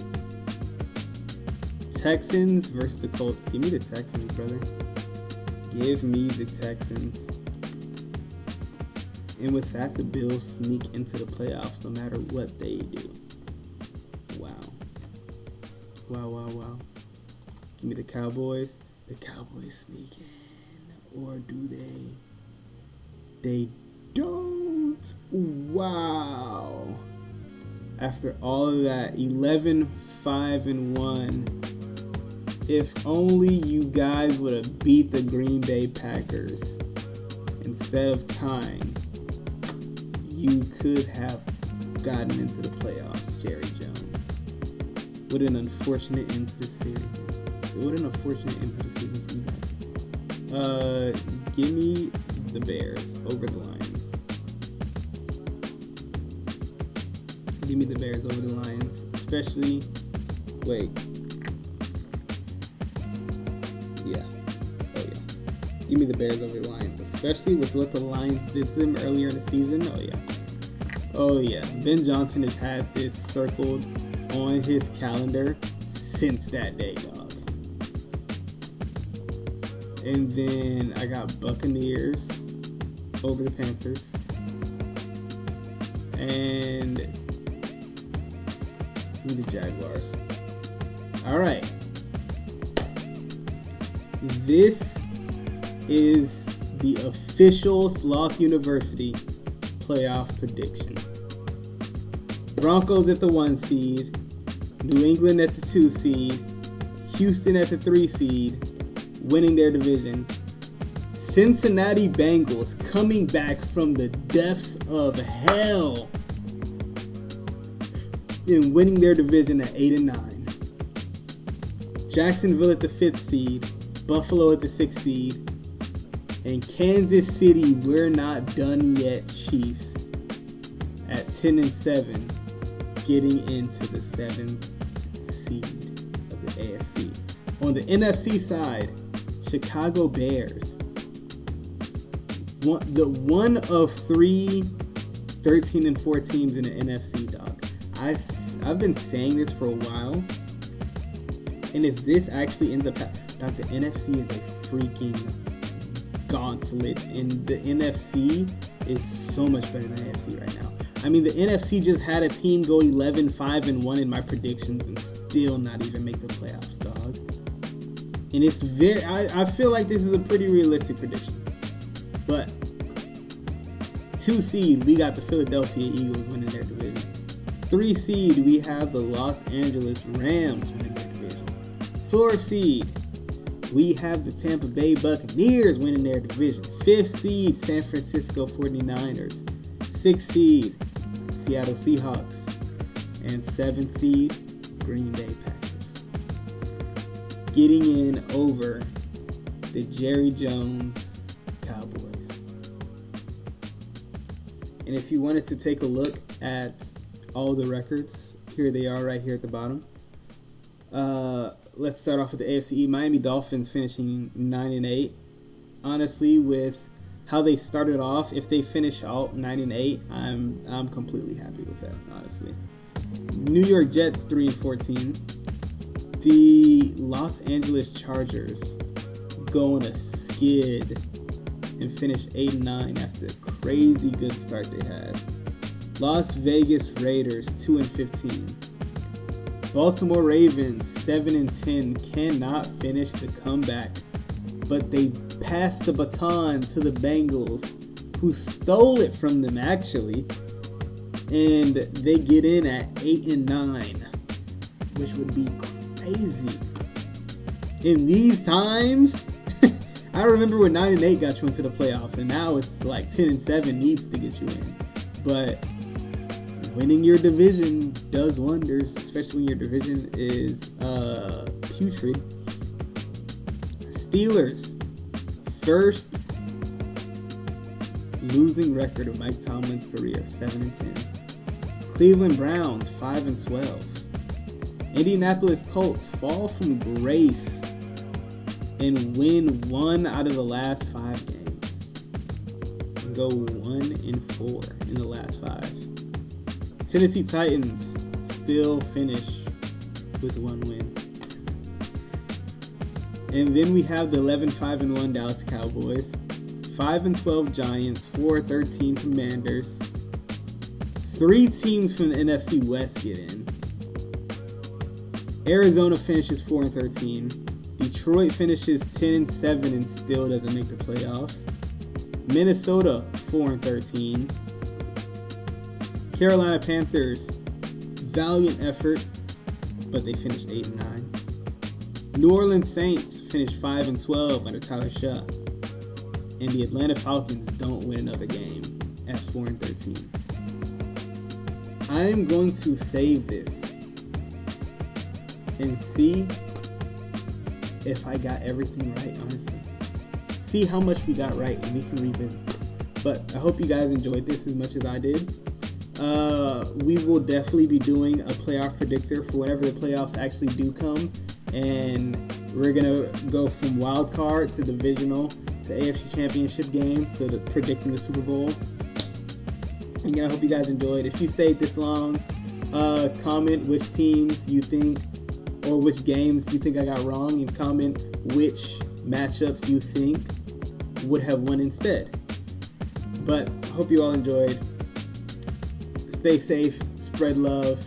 Texans versus the Colts. Give me the Texans, brother. Give me the Texans. And with that, the Bills sneak into the playoffs no matter what they do. Wow. Give me the Cowboys. The Cowboys sneak in. Or do they? They don't. Wow. After all of that, 11-5-1. If only you guys would have beat the Green Bay Packers instead of tying, you could have gotten into the playoffs, Jerry Jones. What an unfortunate end to the series. What an unfortunate end to the season for you guys. Give me the Bears over the Lions. Give me the Bears over the Lions. Especially, give me the Bears over the Lions, especially with what the Lions did to them earlier in the season. Oh yeah. Ben Johnson has had this circled on his calendar since that day, dog. And then I got Buccaneers over the Panthers. And give me the Jaguars. All right. This is the official Sloth University playoff prediction. Broncos at the 1 seed, New England at the 2 seed, Houston at the 3 seed, winning their division. Cincinnati Bengals coming back from the depths of hell and winning their division at 8-9. Jacksonville at the 5th seed, Buffalo at the 6th seed, and Kansas City, we're not done yet, Chiefs at 10-7, getting into the 7th seed of the AFC. On the NFC side, Chicago Bears, one of 3 13-4 teams in the NFC, dog. I've been saying this for a while, and if this actually ends up, dog, the NFC is a freaking gauntlet, and the NFC is so much better than the AFC right now. I mean, the NFC just had a team go 11-5-1 in my predictions and still not even make the playoffs, dog. And it's I feel like this is a pretty realistic prediction. But 2 seed, we got the Philadelphia Eagles winning their division. 3 seed, we have the Los Angeles Rams winning their division. 4 seed, we have the Tampa Bay Buccaneers winning their division. 5th seed, San Francisco 49ers. 6th seed, Seattle Seahawks. And 7th seed, Green Bay Packers. Getting in over the Jerry Jones Cowboys. And if you wanted to take a look at all the records, here they are right here at the bottom. Let's start off with the AFC. Miami Dolphins finishing 9-8. Honestly, with how they started off, if they finish out 9-8, I'm completely happy with that. Honestly, New York Jets 3-14. The Los Angeles Chargers go on a skid and finish 8-9 after the crazy good start they had. Las Vegas Raiders 2-15. Baltimore Ravens, 7-10, cannot finish the comeback, but they passed the baton to the Bengals, who stole it from them actually, and they get in at 8-9, which would be crazy. In these times, I remember when 9-8 got you into the playoffs, and now it's like 10-7 needs to get you in. But winning your division does wonders, especially when your division is putrid. Steelers, first losing record of Mike Tomlin's career, 7-10. Cleveland Browns, 5-12. Indianapolis Colts fall from grace and win 1 out of the last 5 games. And go 1-4 in the last 5. Tennessee Titans still finish with 1 win. And then we have the 11-5-1 Dallas Cowboys, 5-12 Giants, 4-13 Commanders. 3 teams from the NFC West get in. Arizona finishes 4-13. Detroit finishes 10-7 and still doesn't make the playoffs. Minnesota 4-13. Carolina Panthers, valiant effort, but they finished 8-9. New Orleans Saints finished 5-12 under Tyler Shaw. And the Atlanta Falcons don't win another game at 4-13. I am going to save this and see if I got everything right, honestly. See how much we got right, and we can revisit this. But I hope you guys enjoyed this as much as I did. We will definitely be doing a playoff predictor for whenever the playoffs actually do come. And we're going to go from wild card to divisional to AFC Championship game to predicting the Super Bowl. And I hope you guys enjoyed. If you stayed this long, comment which teams you think or which games you think I got wrong, and comment which matchups you think would have won instead. But I hope you all enjoyed. Stay safe, spread love,